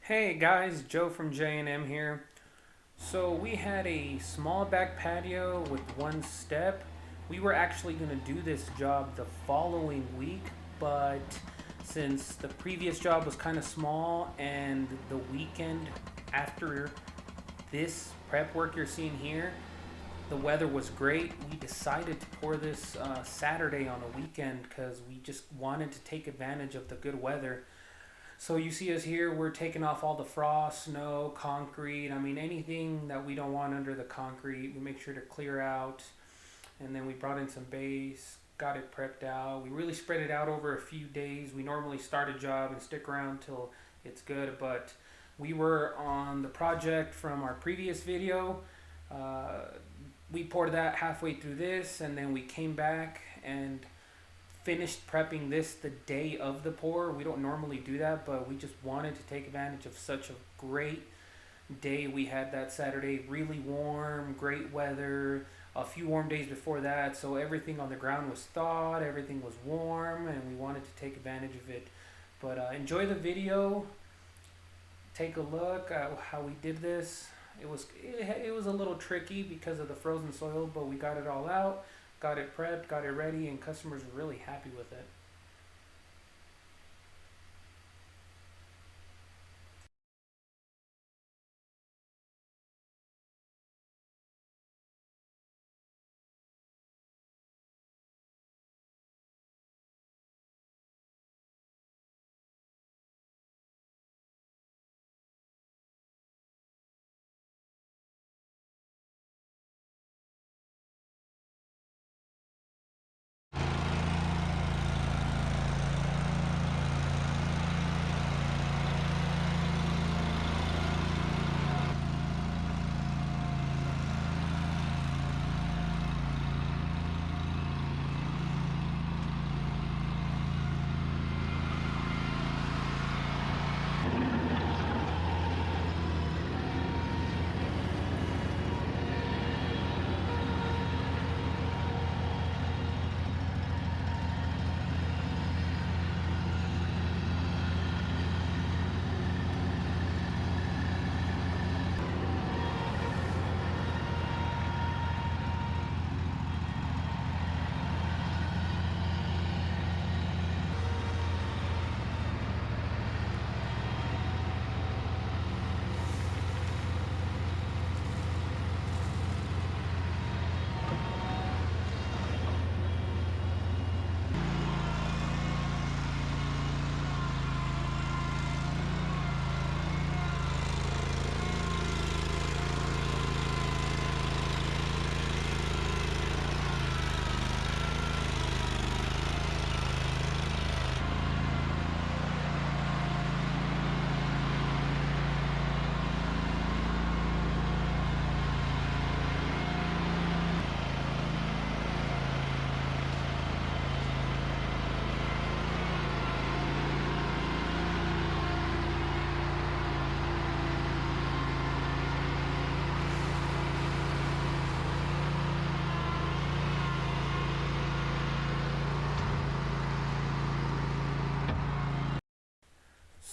Hey guys, Joe from J&M here. So we had a small back patio with one step. We were actually going to do this job the following week, but since the previous job was kind of small and the weekend after this prep work you're seeing here, the weather was great. We decided to pour this Saturday on a weekend because we just wanted to take advantage of the good weather. So you see us here, we're taking off all the frost, snow, concrete. I mean, anything that we don't want under the concrete, we make sure to clear out. And then we brought in some base, got it prepped out. We really spread it out over a few days. We normally start a job and stick around till it's good, but we were on the project from our previous video. Uh, we poured that halfway through this, and then we came back and finished prepping this the day of the pour. We don't normally do that, but we just wanted to take advantage of such a great day we had that Saturday. Really warm, great weather. A few warm days before that, so everything on the ground was thawed, everything was warm, and we wanted to take advantage of it. But enjoy the video. Take a look at how we did this. It was a little tricky because of the frozen soil, but we got it all out, got it prepped, got it ready, and customers were really happy with it.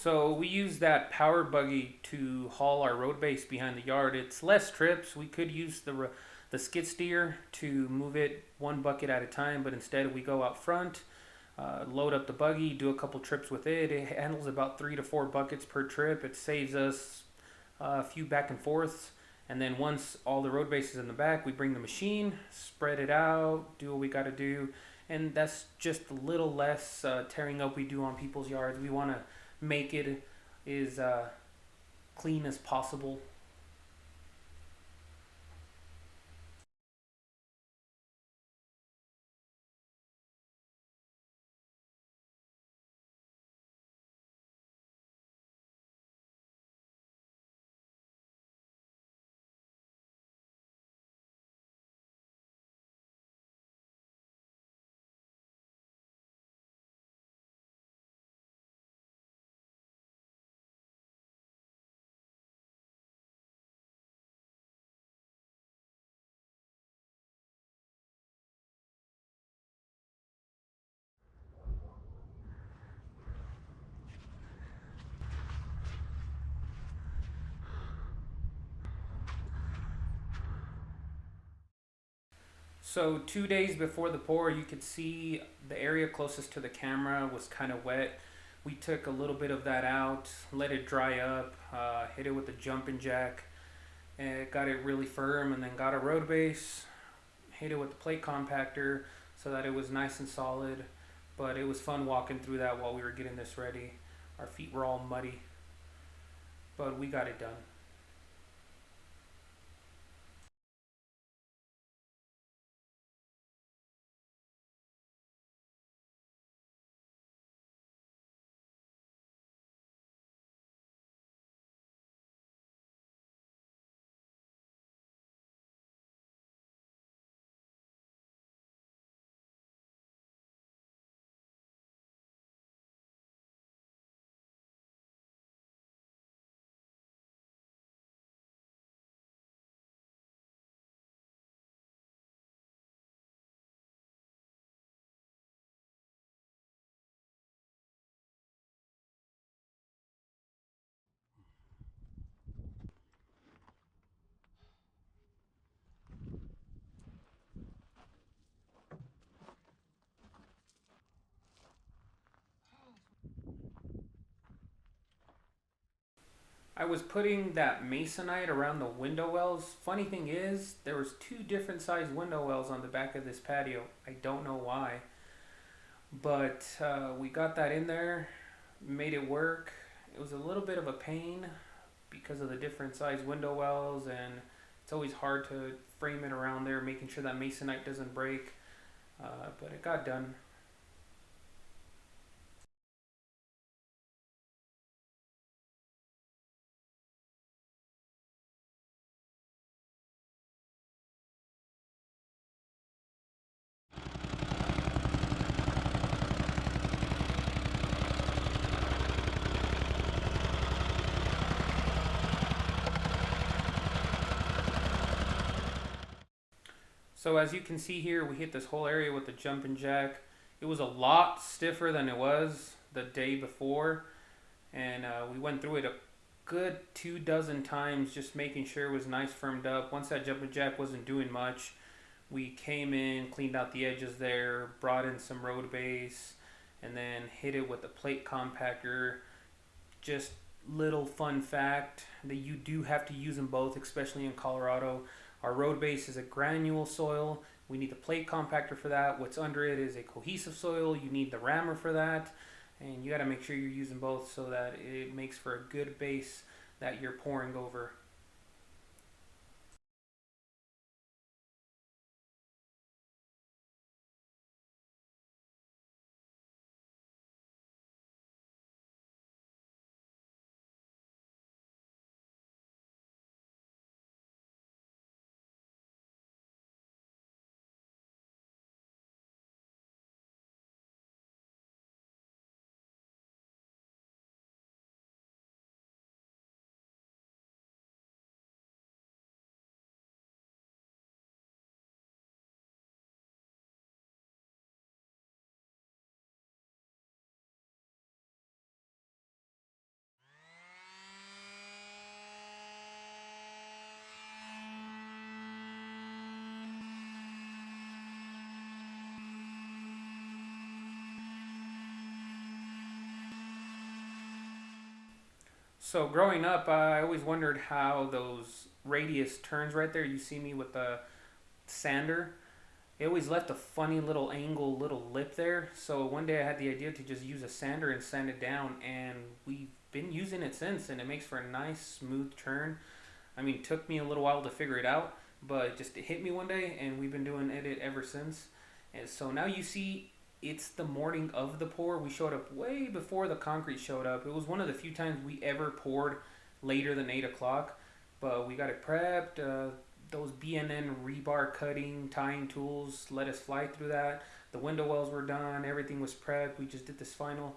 So we use that power buggy to haul our road base behind the yard. It's less trips. We could use the skid steer to move it one bucket at a time, but instead we go out front, load up the buggy, do a couple trips with it. It handles about 3 to 4 buckets per trip. It saves us a few back and forths. And then once all the road base is in the back, we bring the machine, spread it out, do what we got to do, and that's just a little less tearing up we do on people's yards. We want to make it as clean as possible. So 2 days before the pour, you could see the area closest to the camera was kind of wet. We took a little bit of that out, let it dry up, hit it with a jumping jack, and got it really firm, and then got a road base, hit it with the plate compactor so that it was nice and solid. But it was fun walking through that while we were getting this ready. Our feet were all muddy, but we got it done. I was putting that masonite around the window wells. Funny thing is, there was two different sized window wells on the back of this patio. I don't know why, but we got that in there, made it work. It was a little bit of a pain because of the different size window wells, and it's always hard to frame it around there, making sure that masonite doesn't break. But it got done. So as you can see here, we hit this whole area with the jumping jack. It was a lot stiffer than it was the day before, and we went through it a good 2 dozen times, just making sure it was nice firmed up. Once that jumping jack wasn't doing much, we came in, cleaned out the edges there, brought in some road base, and then hit it with a plate compactor. Just little fun fact that you do have to use them both, especially in Colorado. Our road base is a granule soil. We need the plate compactor for that. What's under it is a cohesive soil. You need the rammer for that. And you got to make sure you're using both so that it makes for a good base that you're pouring over. So growing up, I always wondered how those radius turns right there. You see me with the sander. It always left a funny little angle, little lip there. So one day I had the idea to just use a sander and sand it down, and we've been using it since, and it makes for a nice smooth turn. I mean, it took me a little while to figure it out, but just it hit me one day, and we've been doing it ever since. And so now you see, it's the morning of the pour. We showed up way before the concrete showed up. It was one of the few times we ever poured later than 8 o'clock, but we got it prepped. Those BNN rebar cutting, tying tools let us fly through that. The window wells were done. Everything was prepped. We just did this final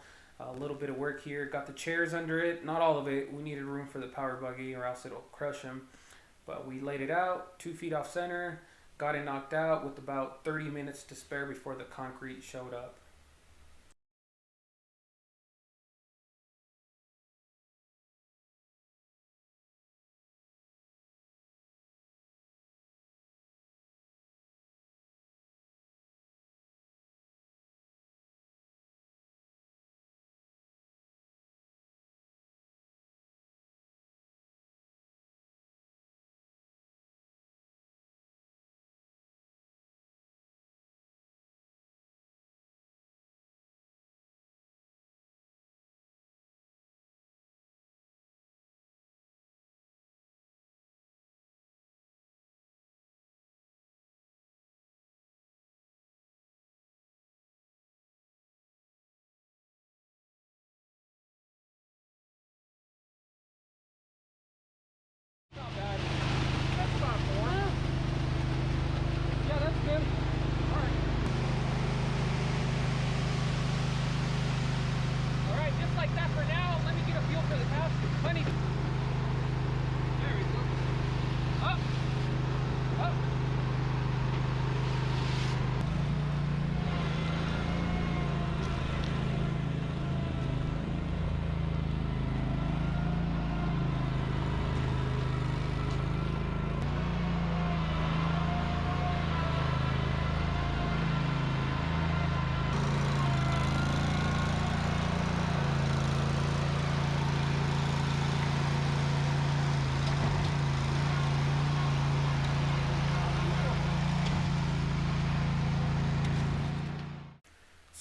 little bit of work here. Got the chairs under it. Not all of it. We needed room for the power buggy or else it'll crush them. But we laid it out 2 feet off center. Got it knocked out with about 30 minutes to spare before the concrete showed up.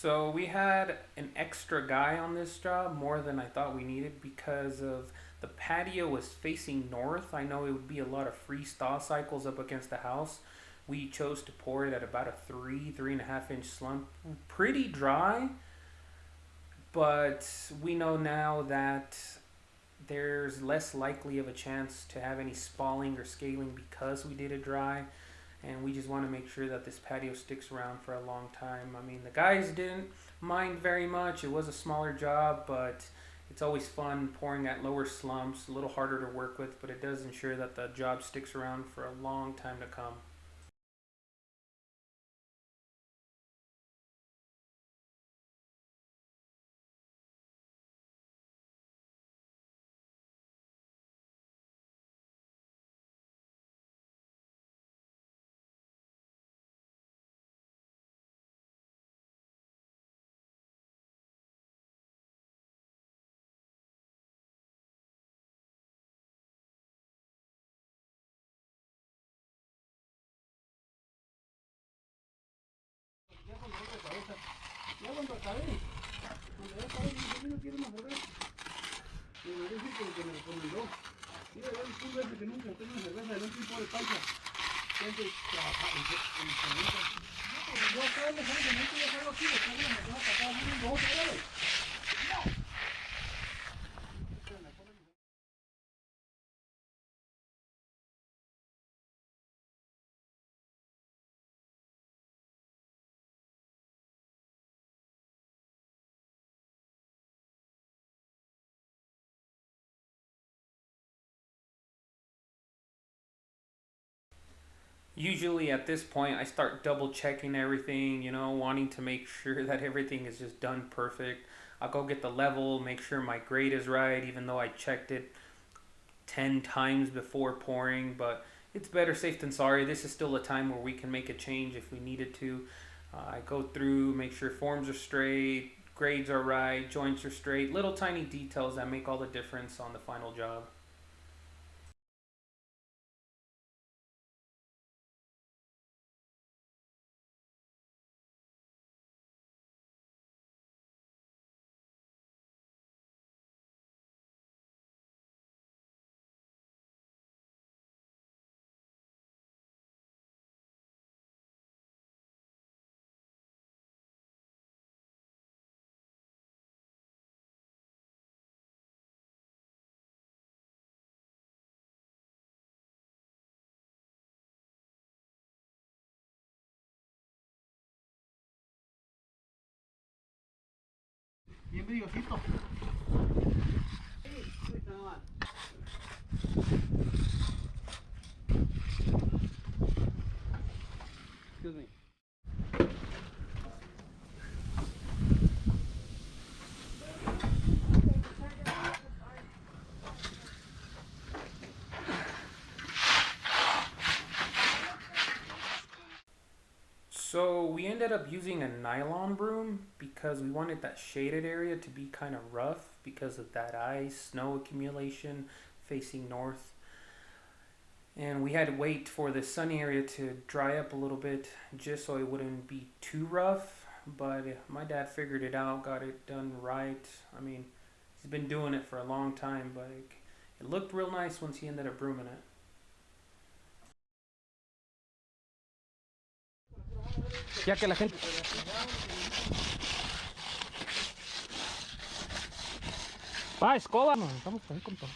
So we had an extra guy on this job, more than I thought we needed, because of the patio was facing north. I know it would be a lot of freeze thaw cycles up against the house. We chose to pour it at about a 3.5 inch slump. Pretty dry, but we know now that there's less likely of a chance to have any spalling or scaling because we did it dry, and we just want to make sure that this patio sticks around for a long time. I mean, the guys didn't mind very much. It was a smaller job, but it's always fun pouring at lower slumps, a little harder to work with, but it does ensure that the job sticks around for a long time to come. Ya cuando acabé, cuando ya acabé, yo no quiero más cerveza. Y me dice que me recomendó. Mira, yo disculpe ese que nunca tengo cerveza de un tipo de paisa. Gente trabajar en el planeta. Yo acá en el momento yo salgo aquí, después me tengo que sacar unos 2 o 3. Usually at this point, I start double checking everything, wanting to make sure that everything is just done perfect. I'll go get the level, make sure my grade is right, even though I checked it 10 times before pouring. But it's better safe than sorry. This is still a time where we can make a change if we needed to. I go through, make sure forms are straight, grades are right, joints are straight, little tiny details that make all the difference on the final job. Bien brillosito. Excuse me. So we ended up using a nylon broom because we wanted that shaded area to be kind of rough because of that ice, snow accumulation facing north. And we had to wait for the sunny area to dry up a little bit just so it wouldn't be too rough. But my dad figured it out, got it done right. I mean, he's been doing it for a long time, but it looked real nice once he ended up brooming it. Ya que la gente. Va, escoba, nos estamos ahí con todo.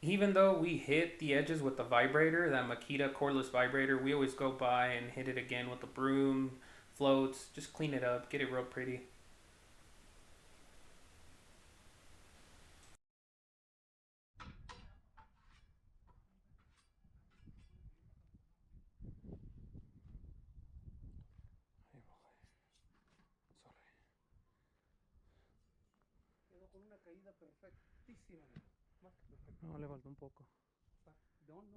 Even though we hit the edges with the vibrator, that Makita cordless vibrator, we always go by and hit it again with the broom, floats, just clean it up, get it real pretty. Quedó con una caída perfectísima. Más que perfecta. No, le faltó un poco. No, no.